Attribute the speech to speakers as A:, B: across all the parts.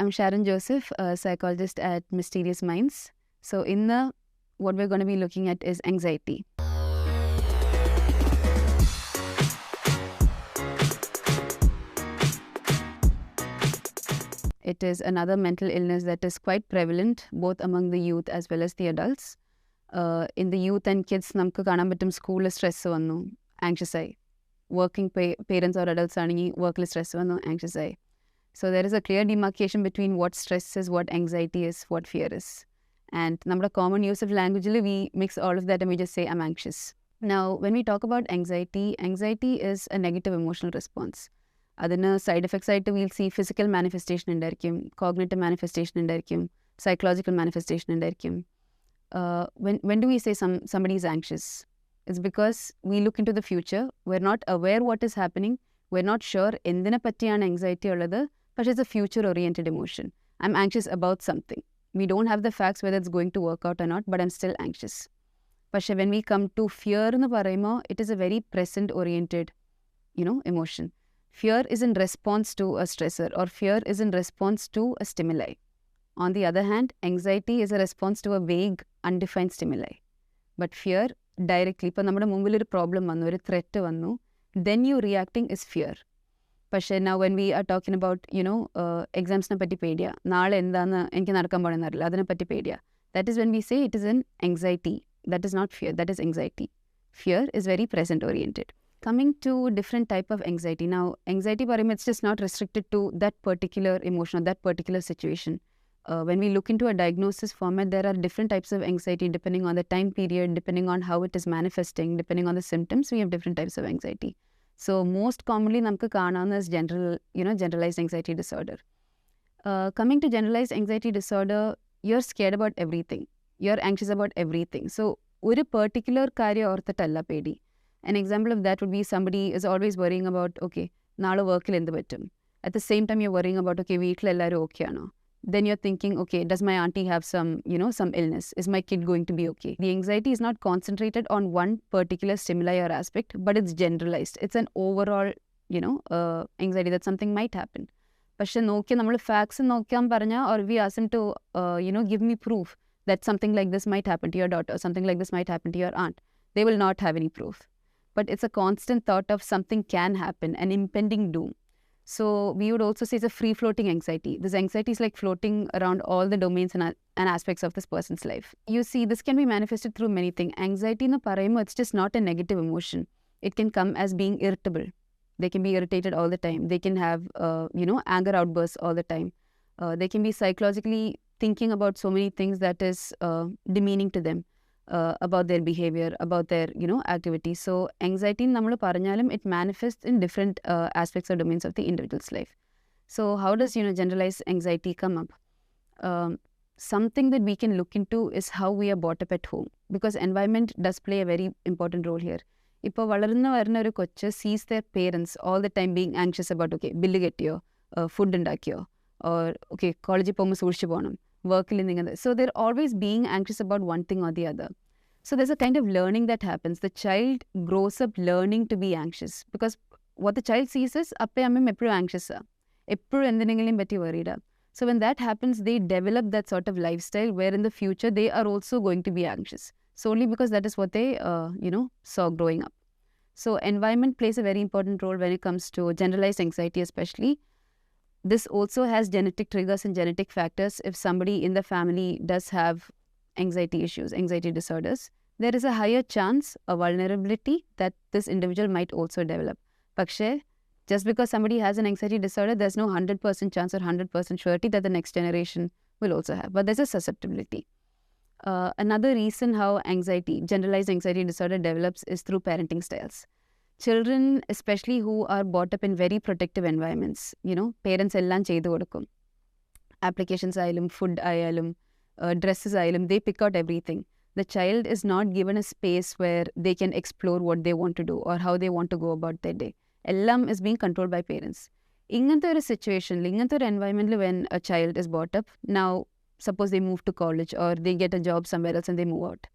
A: I'm Sharon Joseph, a psychologist at Mysterious Minds. So what we're going to be looking at is anxiety. It is another mental illness that is quite prevalent both among the youth as well as the adults. In the youth and kids, namukku കാണാൻ പറ്റും സ്കൂളിൽ stress വന്നു, anxious ആയി. Working parents or adults ആണെങ്കിൽ workൽ stress വന്നു, anxious ആയി. So there is a clear demarcation between what stress is, what anxiety is, what fear is. And നമ്മുടെ common use of language, we mix all of that and we just say, I'm anxious. Now, when we talk about anxiety, anxiety is a negative emotional response. Adina side effects ആയിട്ട് we'll see physical manifestation ഉണ്ടായിരിക്കും, cognitive manifestation ഉണ്ടായിരിക്കും, psychological manifestation ഉണ്ടായിരിക്കും. When do we say somebody is anxious? It's because we look into the future, we're not aware what is happening, we're not sure endine pattiyana anxiety ullathu, but it's a future-oriented emotion. I'm anxious about something. We don't have the facts whether it's going to work out or not, but I'm still anxious. But when we come to fear, it is a very present-oriented, emotion. Fear is in response to a stressor, or fear is in response to a stimuli. On the other hand, anxiety is a response to a vague, undefined stimuli. But fear directly, if we have a problem, a threat, then you reacting is fear. But now when we are talking about, exams na patti pediya, naale endana enki nadakkan podanarilla, adine patti pediya. That is when we say it is an anxiety. That is not fear, that is anxiety. Fear is very present oriented. Coming to different type of anxiety. Now, anxiety it's just not restricted to that particular emotion or that particular situation. When we look into a diagnosis format, there are different types of anxiety depending on the time period, depending on how it is manifesting, depending on the symptoms. We have different types of anxiety. So most commonly, namukku kaanana is generalized anxiety disorder. Coming to generalized anxiety disorder, you're scared about everything. You're anxious about everything. So, oru particular karya orthattalla pedi. An example of that would be somebody is always worrying about, okay, naale workil endu pattum. At the same time, you're worrying about, okay, veetil ellaru okay ano. Then you're thinking, okay, does my auntie have some illness? Is my kid going to be okay? The anxiety is not concentrated on one particular stimuli or aspect, but it's generalized. It's an overall, anxiety that something might happen. But facts or we ask him to, give me proof that something like this might happen to your daughter, something like this might happen to your aunt. They will not have any proof. But it's a constant thought of something can happen, an impending doom. So we would also say it's a free-floating anxiety. This anxiety is like floating around all the domains and aspects of this person's life. You see, this can be manifested through many things. Anxiety, it's just not a negative emotion. It can come as being irritable. They can be irritated all the time. They can have, anger outbursts all the time. They can be psychologically thinking about so many things that is demeaning to them. About their behavior, about their, activities. So anxiety, it manifests in different aspects or domains of the individual's life. So how does, generalized anxiety come up? Something that we can look into is how we are brought up at home, because environment does play a very important role here. Now, valarunna oru kochu sees their parents all the time being anxious about, okay, bill gettiyo, food undakkiyo, or okay, college പോകുമ്പോൾ സൂക്ഷിച്ചു പോകണം, workil ninga. So they're always being anxious about one thing or the other. So there's a kind of learning that happens. The child grows up learning to be anxious, because what the child sees is appe ammam epporu anxious ah, epporu endinengilum patti worried ah. So when that happens, they develop that sort of lifestyle where in the future they are also going to be anxious, solely because that is what they saw growing up. So environment plays a very important role when it comes to generalized anxiety especially. This also has genetic triggers and genetic factors. If somebody in the family does have anxiety issues, anxiety disorders, there is a higher chance, a vulnerability that this individual might also develop. Pakshe, just because somebody has an anxiety disorder, there's no 100% chance or 100% surety that the next generation will also have. But there's a susceptibility. Another reason how generalized anxiety disorder develops is through parenting styles. Children, especially who are brought up in very protective environments, parents ellam cheyidu kodukkum. Applications ayalum, food ayalum, dresses ayalum, they pick out everything. The child is not given a space where they can explore what they want to do or how they want to go about their day. Ellam is being controlled by parents. Ingantha oru situation, ingantha oru environment when a child is brought up, now suppose they move to college or they get a job somewhere else and they move out.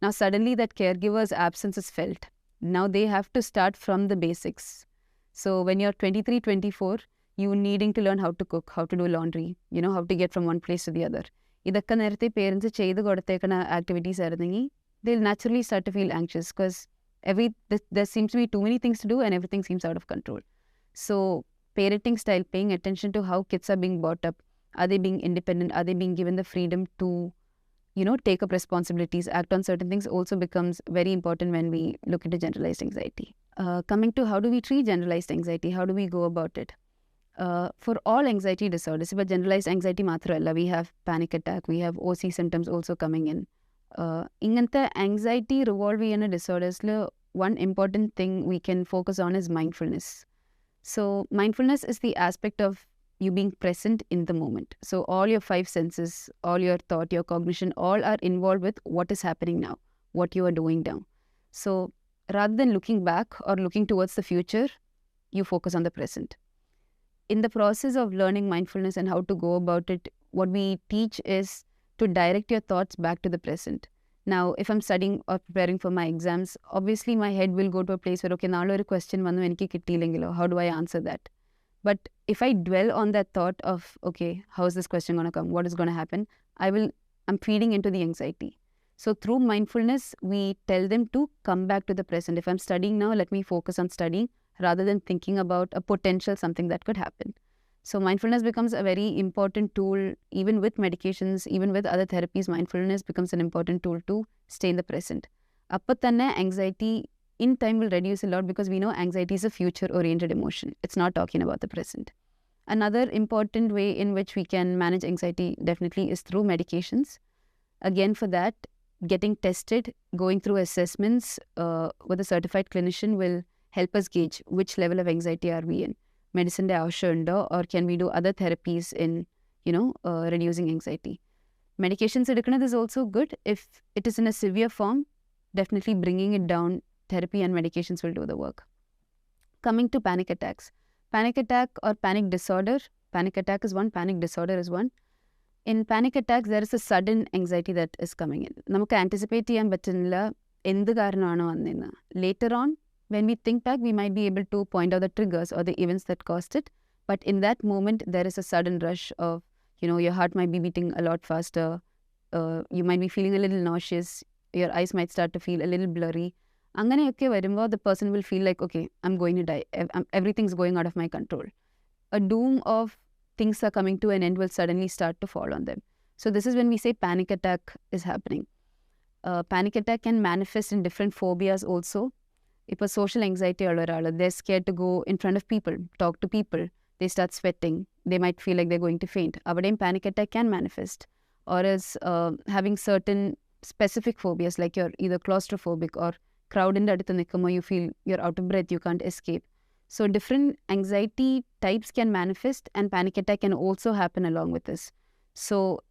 A: Now suddenly that caregiver's absence is felt. Now they have to start from the basics. So when you're 23, 24, you needing to learn how to cook, how to do laundry, how to get from one place to the other. ഇതൊക്കെ നേരത്തെ parents ചെയ്ത് കൊടുത്തേക്കുന്ന activities ആയിരുന്നെങ്കിൽ they'll naturally start to feel anxious because there seems to be too many things to do and everything seems out of control. So parenting style, paying attention to how kids are being brought up, are they being independent, are they being given the freedom to take up responsibilities, act on certain things, also becomes very important when we look into generalized anxiety. Coming to how do we treat generalized anxiety, how do we go about it? For all anxiety disorders, but generalized anxiety മാത്രമല്ല, we have panic attack, we have OC symptoms also coming in. ഇങ്ങനത്തെ anxiety revolve ചെയ്യുന്ന disorders-ൽ one important thing we can focus on is mindfulness. So mindfulness is the aspect of you being present in the moment. So all your 5 senses, all your thought, your cognition, all are involved with what is happening now, what you are doing now. So rather than looking back or looking towards the future, you focus on the present. In the process of learning mindfulness and how to go about it, what we teach is to direct your thoughts back to the present. Now, if I'm studying or preparing for my exams, obviously my head will go to a place where, okay, now a question vannu eniki kittiyillengilo, how do I answer that? But if I dwell on that thought of, okay, how is this question going to come? What is going to happen? I'm feeding into the anxiety. So through mindfulness, we tell them to come back to the present. If I'm studying now, let me focus on studying rather than thinking about a potential something that could happen. So mindfulness becomes a very important tool, even with medications, even with other therapies. Mindfulness becomes an important tool to stay in the present. Appatanne anxiety in time will reduce a lot because we know anxiety is a future-oriented emotion. It's not talking about the present. Another important way in which we can manage anxiety definitely is through medications. Again, for that, getting tested, going through assessments with a certified clinician will help us gauge which level of anxiety are we in. Medicine or can we do other therapies in reducing anxiety? Medications is also good. If it is in a severe form, definitely bringing it down, therapy and medications will do the work. Coming to panic attacks, panic attack or panic disorder, panic attack is one, panic disorder is one. In panic attacks, there is a sudden anxiety that is coming in. നമുക്ക് anticipate ചെയ്യാൻ പറ്റുന്നില്ല എന്ത് കാരണമാണോ വന്നതെന്ന്. Later on, when we think back, we might be able to point out the triggers or the events that caused it. But in that moment, there is a sudden rush of, your heart might be beating a lot faster. You might be feeling a little nauseous. Your eyes might start to feel a little blurry. അങ്ങനെയൊക്കെ വരുമ്പോൾ the person will feel like, okay, I'm going to die. Everything's going out of my control. A doom of things are coming to an end will suddenly start to fall on them. So this is when we say panic attack is happening. Panic attack can manifest in different phobias also. If a social anxiety they're scared to go in front of people, talk to people, they start sweating, they might feel like they're going to faint. Avadem panic attack can manifest. Or as having certain specific phobias, like you're either claustrophobic or crowd in the nikamo, you feel you're out of breath, you can't escape. So different anxiety types can manifest and panic attack can also happen along with this. So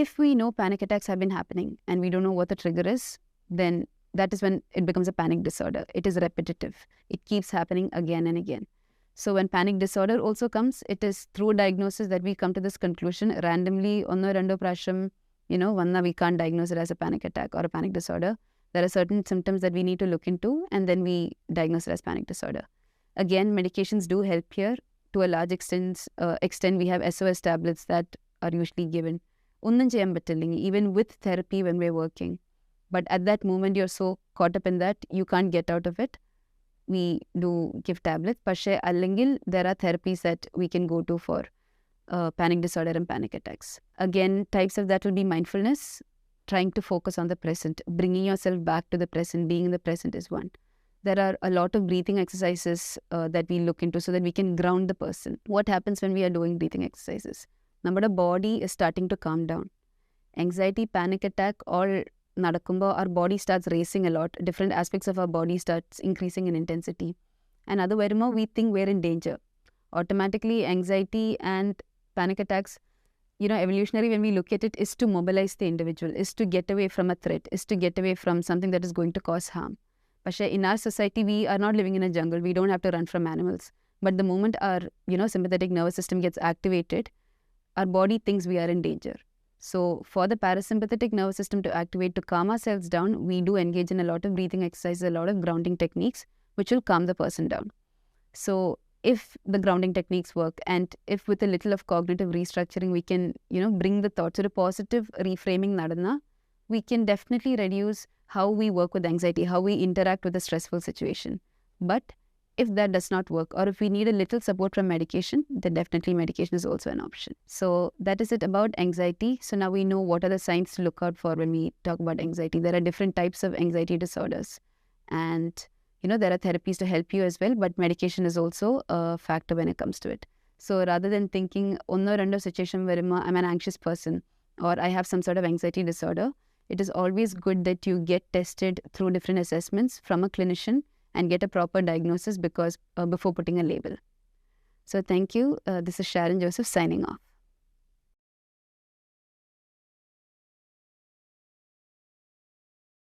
A: if we know panic attacks have been happening and we don't know what the trigger is, then that is when it becomes a panic disorder. It is repetitive. It keeps happening again and again. So when panic disorder also comes, it is through diagnosis that we come to this conclusion. Randomly, onno rando prasham, vanna we can't diagnose it as a panic attack or a panic disorder. There are certain symptoms that we need to look into and then we diagnose it as panic disorder. Again, medications do help here. To a large extent, we have SOS tablets that are usually given. Onnum cheyan pattillengi, even with therapy when we're working. But at that moment, you're so caught up in that, you can't get out of it. We do give tablets. Pashe allengil, there are therapies that we can go to for panic disorder and panic attacks. Again, types of that will be mindfulness, trying to focus on the present, bringing yourself back to the present, being in the present is one. There are a lot of breathing exercises that we look into so that we can ground the person. What happens when we are doing breathing exercises? Our body is starting to calm down. Anxiety, panic attack, all nadakkumbo, our body starts racing a lot. Different aspects of our body starts increasing in intensity. And other varimo, we think we're in danger. Automatically, anxiety and panic attacks, evolutionary, when we look at it, is to mobilize the individual, is to get away from a threat, is to get away from something that is going to cause harm. But in our society, we are not living in a jungle. We don't have to run from animals. But the moment our, sympathetic nervous system gets activated, our body thinks we are in danger. So for the parasympathetic nervous system to activate, to calm ourselves down, we do engage in a lot of breathing exercises, a lot of grounding techniques, which will calm the person down. So if the grounding techniques work, and if with a little of cognitive restructuring we can, bring the thought to a positive reframing nadana, we can definitely reduce how we work with anxiety, how we interact with a stressful situation. But if that does not work, or if we need a little support from medication, then definitely medication is also an option. So that is it about anxiety. So now we know what are the signs to look out for when we talk about anxiety. There are different types of anxiety disorders, and there are therapies to help you as well, but medication is also a factor when it comes to it. So rather than thinking onno rendo situation where I'm an anxious person or I have some sort of anxiety disorder, it is always good that you get tested through different assessments from a clinician and get a proper diagnosis before putting a label. So thank you. This is Sharon Joseph signing off.